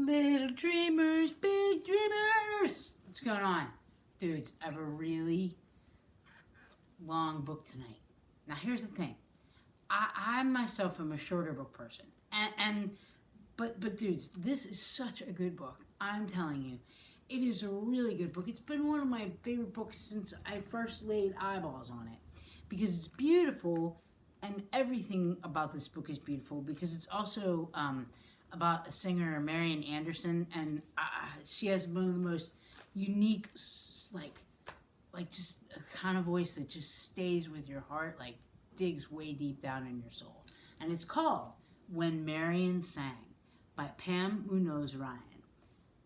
Little dreamers, big dreamers. What's going on? Dudes, I have a really long book tonight. Now here's the thing. I myself am a shorter book person. But dudes, this is such a good book. I'm telling you. It is a really good book. It's been one of my favorite books since I first laid eyeballs on it. Because it's beautiful, and everything about this book is beautiful, because it's also about a singer, Marian Anderson, and she has one of the most unique, like just a kind of voice that just stays with your heart, like digs way deep down in your soul. And it's called When Marian Sang by Pam Munoz Ryan.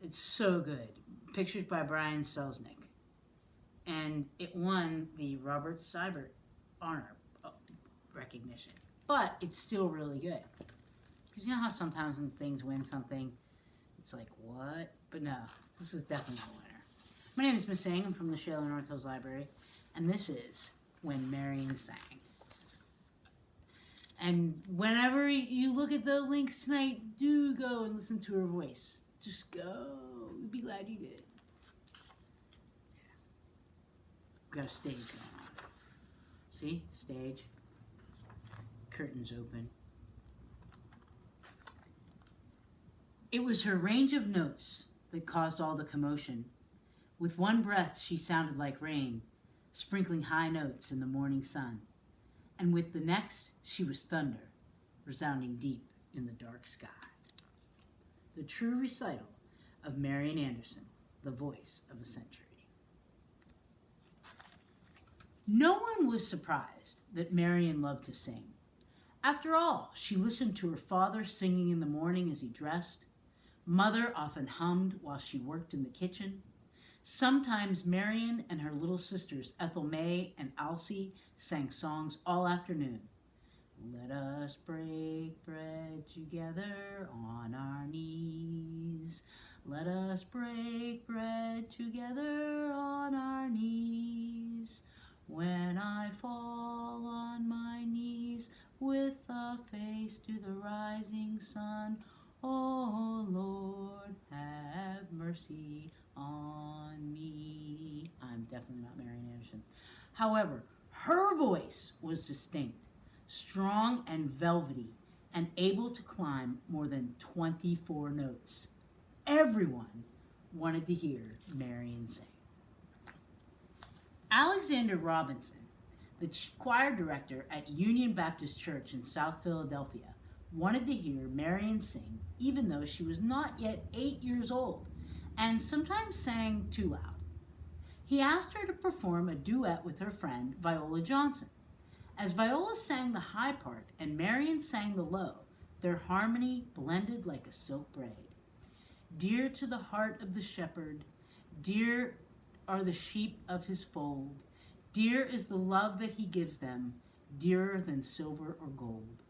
It's so good. Pictures by Brian Selznick. And it won the Robert Seibert honor recognition. But it's still really good. Because you know how sometimes when things win something, it's like, what? But no, this is definitely a winner. My name is Miss Sang. I'm from the Shaler North Hills Library. And this is When Marian Sang. And whenever you look at the links tonight, do go and listen to her voice. Just go. You'll be glad you did. We've got a stage going on. See? Stage. Curtains open. It was her range of notes that caused all the commotion. With one breath, she sounded like rain, sprinkling high notes in the morning sun. And with the next, she was thunder, resounding deep in the dark sky. The true recital of Marian Anderson, the voice of a century. No one was surprised that Marian loved to sing. After all, she listened to her father singing in the morning as he dressed. Mother often hummed while she worked in the kitchen. Sometimes Marian and her little sisters, Ethel May and Alcy, sang songs all afternoon. Let us break bread together on our knees. Let us break bread together on our knees. When I fall on my knees with a face to the rising sun, oh Lord, have mercy on me. I'm definitely not Marian Anderson. However, her voice was distinct, strong and velvety, and able to climb more than 24 notes. Everyone wanted to hear Marian sing. Alexander Robinson, the choir director at Union Baptist Church in South Philadelphia, wanted to hear Marian sing even though she was not yet 8 years old and sometimes sang too loud. He asked her to perform a duet with her friend Viola Johnson. As Viola sang the high part and Marian sang the low, their harmony blended like a silk braid. Dear to the heart of the shepherd, dear are the sheep of his fold, dear is the love that he gives them, dearer than silver or gold.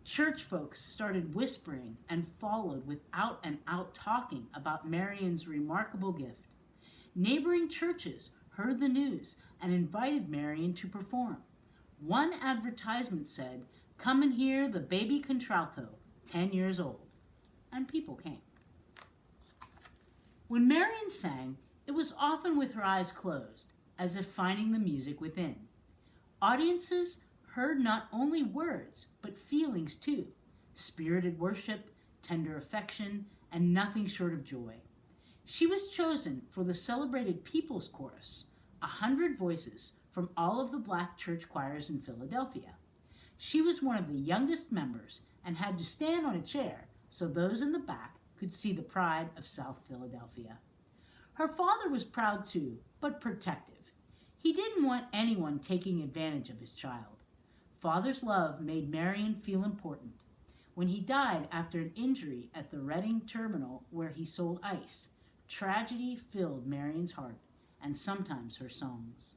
Church folks started whispering and followed without and out talking about Marian's remarkable gift. Neighboring churches heard the news and invited Marian to perform. One advertisement said, "Come and hear the baby contralto, 10 years old." And people came. When Marian sang, it was often with her eyes closed, as if finding the music within. Audiences heard not only words, but feelings too, spirited worship, tender affection, and nothing short of joy. She was chosen for the celebrated People's Chorus, 100 voices from all of the black church choirs in Philadelphia. She was one of the youngest members and had to stand on a chair so those in the back could see the pride of South Philadelphia. Her father was proud too, but protective. He didn't want anyone taking advantage of his child. Father's love made Marian feel important. When he died after an injury at the Reading terminal where he sold ice, tragedy filled Marian's heart and sometimes her songs.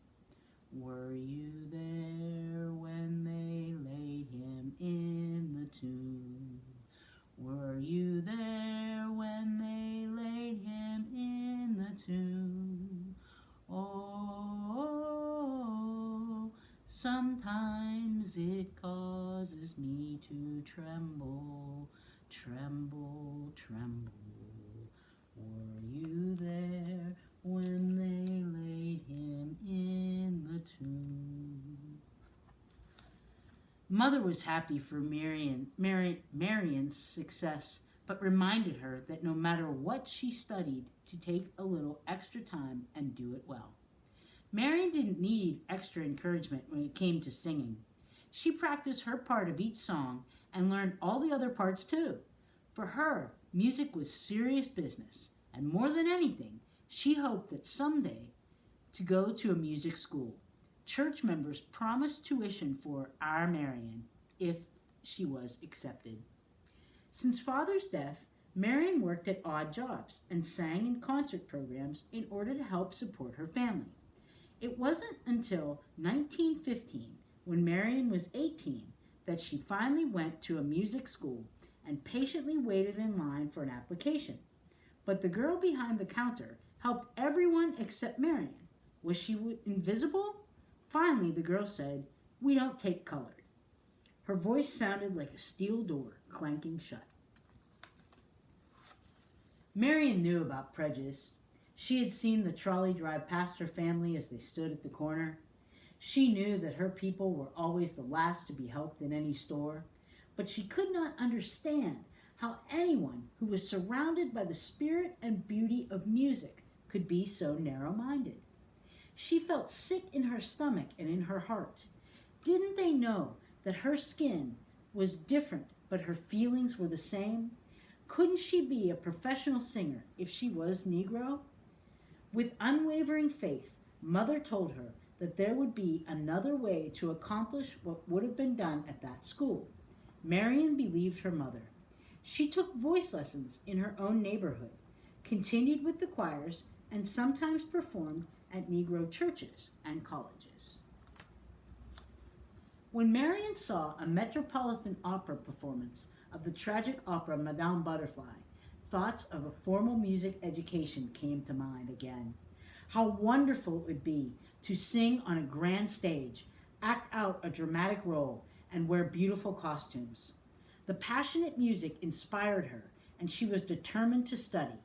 Were you there when they laid him in the tomb? Were you there when they laid him in the tomb? Oh, sometimes it causes me to tremble, tremble, tremble. mother was happy for Marian's success, but reminded her that no matter what she studied, to take a little extra time and do it well. Marian didn't need extra encouragement when it came to singing. She practiced her part of each song and learned all the other parts too. For her, music was serious business, and more than anything, she hoped that someday to go to a music school. Church members promised tuition for our Marian if she was accepted. Since father's death, Marian worked at odd jobs and sang in concert programs in order to help support her family. It wasn't until 1915, when Marian was 18, that she finally went to a music school and patiently waited in line for an application. But the girl behind the counter helped everyone except Marian. Was she invisible? Finally, the girl said, "We don't take colored." Her voice sounded like a steel door clanking shut. Marian knew about prejudice. She had seen the trolley drive past her family as they stood at the corner. She knew that her people were always the last to be helped in any store, but she could not understand how anyone who was surrounded by the spirit and beauty of music could be so narrow-minded. She felt sick in her stomach and in her heart. Didn't they know that her skin was different, but her feelings were the same? Couldn't she be a professional singer if she was Negro? With unwavering faith, Mother told her that there would be another way to accomplish what would have been done at that school. Marian believed her mother. She took voice lessons in her own neighborhood, continued with the choirs, and sometimes performed at Negro churches and colleges. When Marian saw a Metropolitan Opera performance of the tragic opera Madame Butterfly, thoughts of a formal music education came to mind again. How wonderful it would be to sing on a grand stage, act out a dramatic role, and wear beautiful costumes. The passionate music inspired her, and she was determined to study.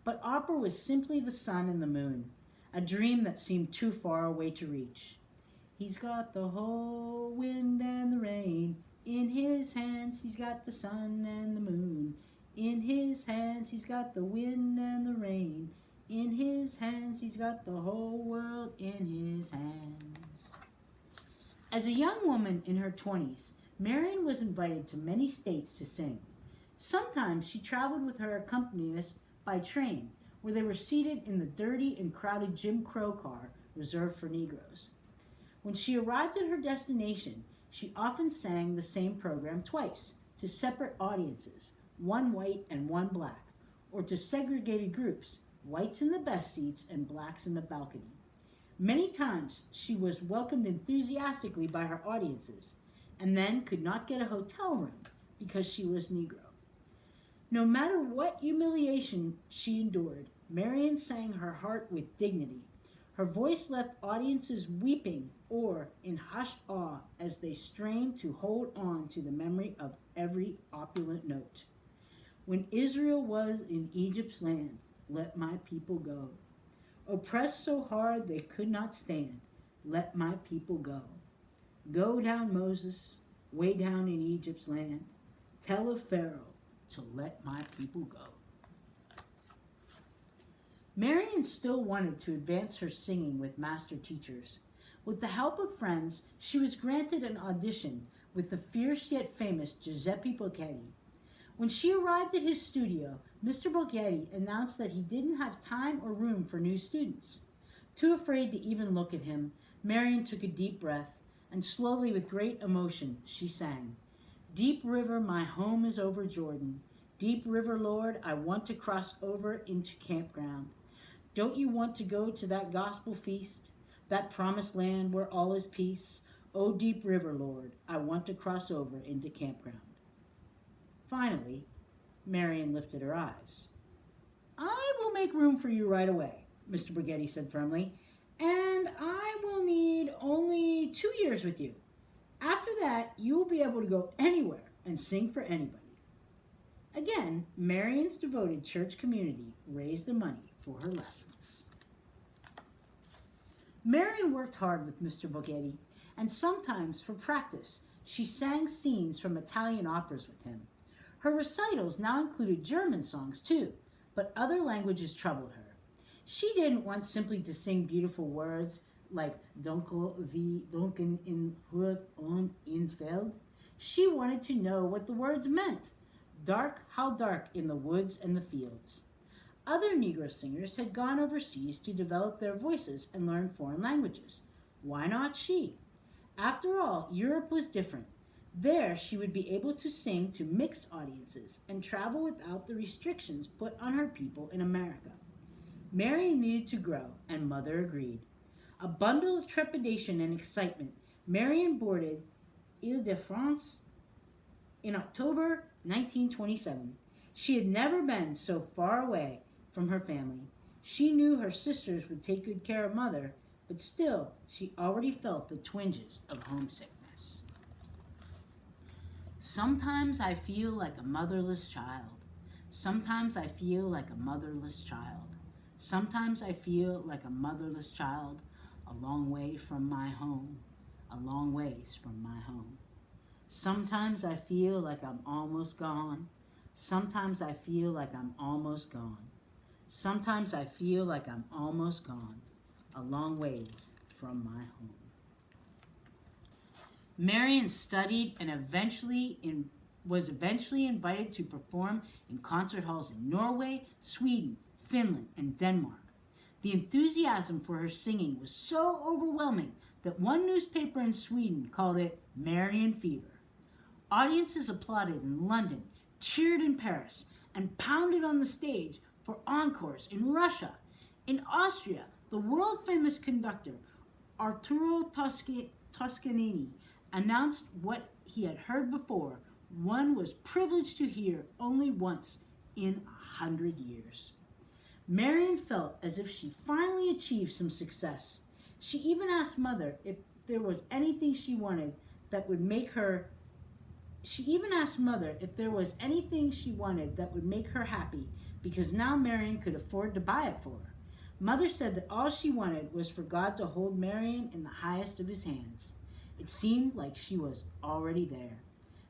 But opera was simply the sun and the moon, a dream that seemed too far away to reach. He's got the whole wind and the rain. In his hands he's got the sun and the moon. In his hands he's got the wind and the rain. In his hands he's got the whole world in his hands. As a young woman in her 20s, Marian was invited to many states to sing. Sometimes she traveled with her accompanist by train, where they were seated in the dirty and crowded Jim Crow car reserved for Negroes. When she arrived at her destination, she often sang the same program twice, to separate audiences, one white and one black, or to segregated groups, whites in the best seats and blacks in the balcony. Many times she was welcomed enthusiastically by her audiences, and then could not get a hotel room because she was Negro. No matter what humiliation she endured, Marian sang her heart with dignity. Her voice left audiences weeping or in hushed awe as they strained to hold on to the memory of every opulent note. When Israel was in Egypt's land, let my people go. Oppressed so hard they could not stand, let my people go. Go down, Moses, way down in Egypt's land. Tell of Pharaoh to let my people go. Marian still wanted to advance her singing with master teachers. With the help of friends, she was granted an audition with the fierce yet famous Giuseppe Bocchetti. When she arrived at his studio, Mr. Bocchetti announced that he didn't have time or room for new students. Too afraid to even look at him, Marian took a deep breath, and slowly with great emotion she sang, "Deep river, my home is over Jordan. Deep river, Lord, I want to cross over into campground. Don't you want to go to that gospel feast, that promised land where all is peace? Oh, deep river, Lord, I want to cross over into campground." Finally, Marian lifted her eyes. "I will make room for you right away," Mr. Bocchetti said firmly, "and I will need only 2 years with you. After that, you will be able to go anywhere and sing for anybody." Again, Marian's devoted church community raised the money for her lessons. Marian worked hard with Mr. Bocchetti, and sometimes for practice, She sang scenes from Italian operas with him. Her recitals now included German songs too, but other languages troubled her. She didn't want simply to sing beautiful words like Dunkel wie Dunken in Hut und in Feld. She wanted to know what the words meant. Dark, how dark in the woods and the fields. Other Negro singers had gone overseas to develop their voices and learn foreign languages. Why not she? After all, Europe was different. There, she would be able to sing to mixed audiences and travel without the restrictions put on her people in America. Marian needed to grow, and Mother agreed. A bundle of trepidation and excitement, Marian boarded Ile-de-France in October 1927. She had never been so far away from her family. She knew her sisters would take good care of Mother, but still, she already felt the twinges of homesickness. Sometimes I feel like a motherless child. Sometimes I feel like a motherless child. Sometimes I feel like a motherless child, a long way from my home, a long ways from my home. Sometimes I feel like I'm almost gone. Sometimes I feel like I'm almost gone. Sometimes I feel like I'm almost gone, a long ways from my home. Marian studied and was eventually invited to perform in concert halls in Norway, Sweden, Finland, and Denmark. The enthusiasm for her singing was so overwhelming that one newspaper in Sweden called it Marian Fever. Audiences applauded in London, cheered in Paris, and pounded on the stage for encores in Russia. In Austria, the world-famous conductor Arturo Toscanini announced what he had heard before, one was privileged to hear only once in 100 years. Marian felt as if she finally achieved some success. She even asked Mother if there was anything she wanted that would make her happy, because now Marian could afford to buy it for her. Mother said that all she wanted was for God to hold Marian in the highest of his hands. It seemed like she was already there.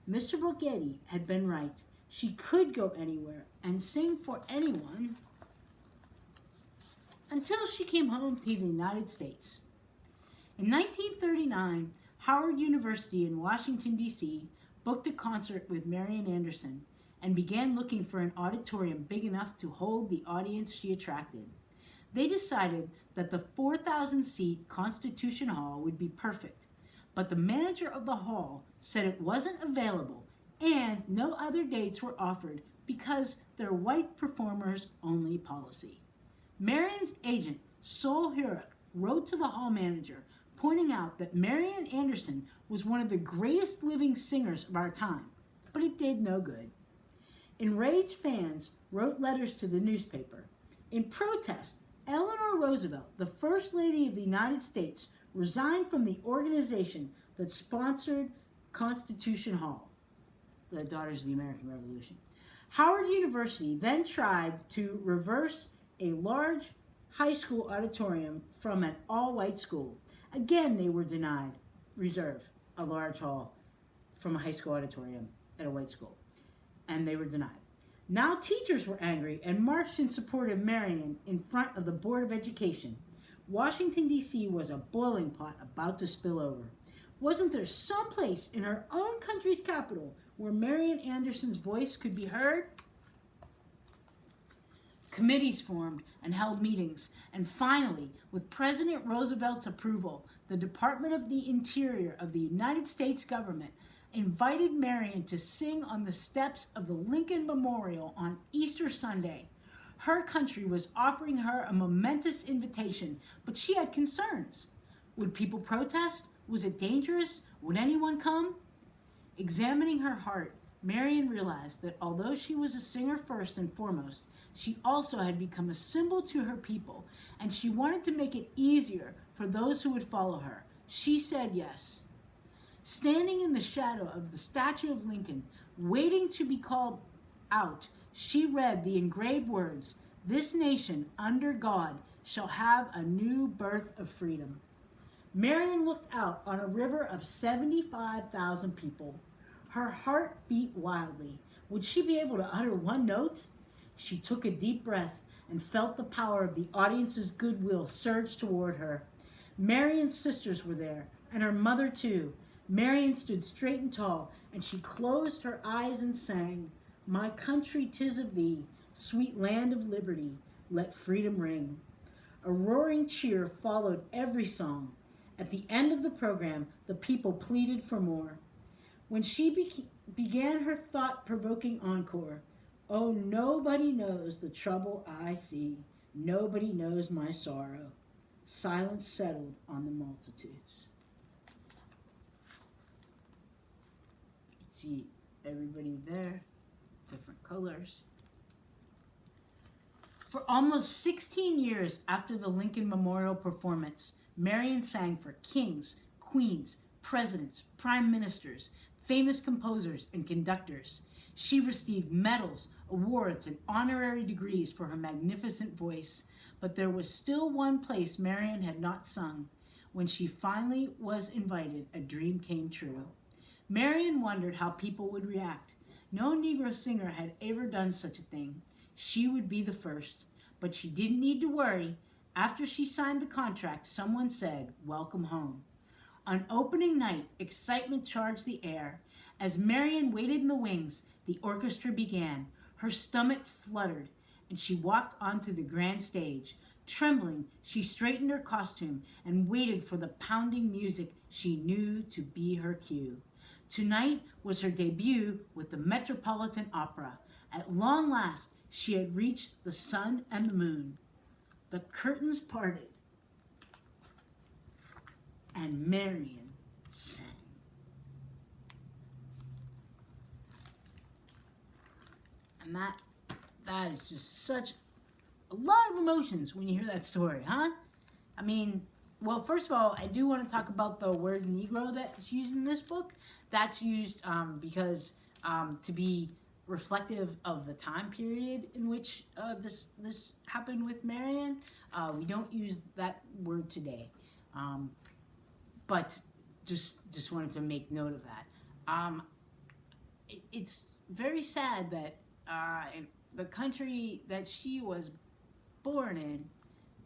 Mr. Borghetti had been right. She could go anywhere and sing for anyone until she came home to the United States. In 1939, Howard University in Washington, D.C. booked a concert with Marian Anderson and began looking for an auditorium big enough to hold the audience she attracted. They decided that the 4,000-seat Constitution Hall would be perfect, but the manager of the hall said it wasn't available and no other dates were offered because their white performers only policy. Marian's agent, Sol Hurek, wrote to the hall manager pointing out that Marian Anderson was one of the greatest living singers of our time, but it did no good. Enraged fans wrote letters to the newspaper. In protest, Eleanor Roosevelt, the First Lady of the United States, resigned from the organization that sponsored Constitution Hall, the Daughters of the American Revolution. Howard University then tried to reverse a large high school auditorium from an all-white school. Again, they were denied, reserve a large hall from a high school auditorium at a white school, and they were denied. Now teachers were angry and marched in support of Marian in front of the Board of Education. Washington, D.C. was a boiling pot about to spill over. Wasn't there some place in her own country's capital where Marian Anderson's voice could be heard? Committees formed and held meetings, and finally, with President Roosevelt's approval, the Department of the Interior of the United States government invited Marian to sing on the steps of the Lincoln Memorial on Easter Sunday. Her country was offering her a momentous invitation, but she had concerns. Would people protest? Was it dangerous? Would anyone come? Examining her heart, Marian realized that although she was a singer first and foremost, she also had become a symbol to her people, and she wanted to make it easier for those who would follow her. She said yes. Standing in the shadow of the statue of Lincoln, waiting to be called out, she read the engraved words, "This nation, under God, shall have a new birth of freedom." Marian looked out on a river of 75,000 people. Her heart beat wildly. Would she be able to utter one note? She took a deep breath and felt the power of the audience's goodwill surge toward her. Marian's sisters were there, and her mother too. Marian stood straight and tall, and she closed her eyes and sang, "My country, 'tis of thee, sweet land of liberty, let freedom ring." A roaring cheer followed every song. At the end of the program, the people pleaded for more. When she began her thought-provoking encore, "Oh, nobody knows the trouble I see, nobody knows my sorrow," silence settled on the multitudes. You can see everybody there, different colors. For almost 16 years after the Lincoln Memorial performance, Marian sang for kings, queens, presidents, prime ministers, famous composers, and conductors. She received medals, awards, and honorary degrees for her magnificent voice. But there was still one place Marian had not sung. When she finally was invited, a dream came true. Marian wondered how people would react. No Negro singer had ever done such a thing. She would be the first, but she didn't need to worry. After she signed the contract, someone said, "Welcome home." On opening night, excitement charged the air. As Marian waited in the wings, the orchestra began. Her stomach fluttered, and she walked onto the grand stage. Trembling, she straightened her costume and waited for the pounding music she knew to be her cue. Tonight was her debut with the Metropolitan Opera. At long last, she had reached the sun and the moon. The curtains parted, and Marian sang. And that is just such a lot of emotions when you hear that story, huh? I mean, well, first of all, I do want to talk about the word Negro that's used in this book. That's used because to be reflective of the time period in which this happened with Marian. We don't use that word today, but just wanted to make note of that. It's very sad that in the country that she was born in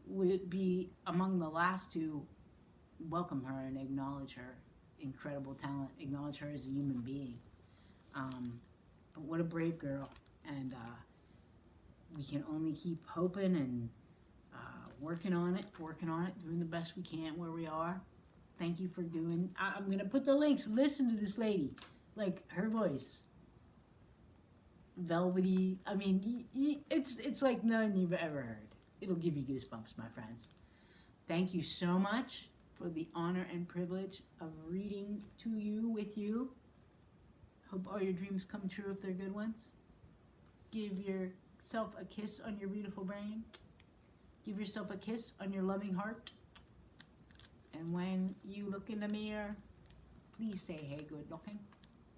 would be among the last to welcome her and acknowledge her incredible talent, acknowledge her as a human being. But what a brave girl, and we can only keep hoping and working on it, doing the best we can where we are. Thank you for doing. I'm gonna put the links. Listen to this lady, like her voice, velvety. I mean, it's like none you've ever heard. It'll give you goosebumps, my friends. Thank you so much for the honor and privilege of reading to you with you. Hope all your dreams come true if they're good ones. Give yourself a kiss on your beautiful brain. Give yourself a kiss on your loving heart. And when you look in the mirror, please say, "Hey, good looking,"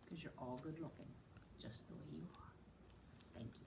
because you're all good looking, just the way you are. Thank you.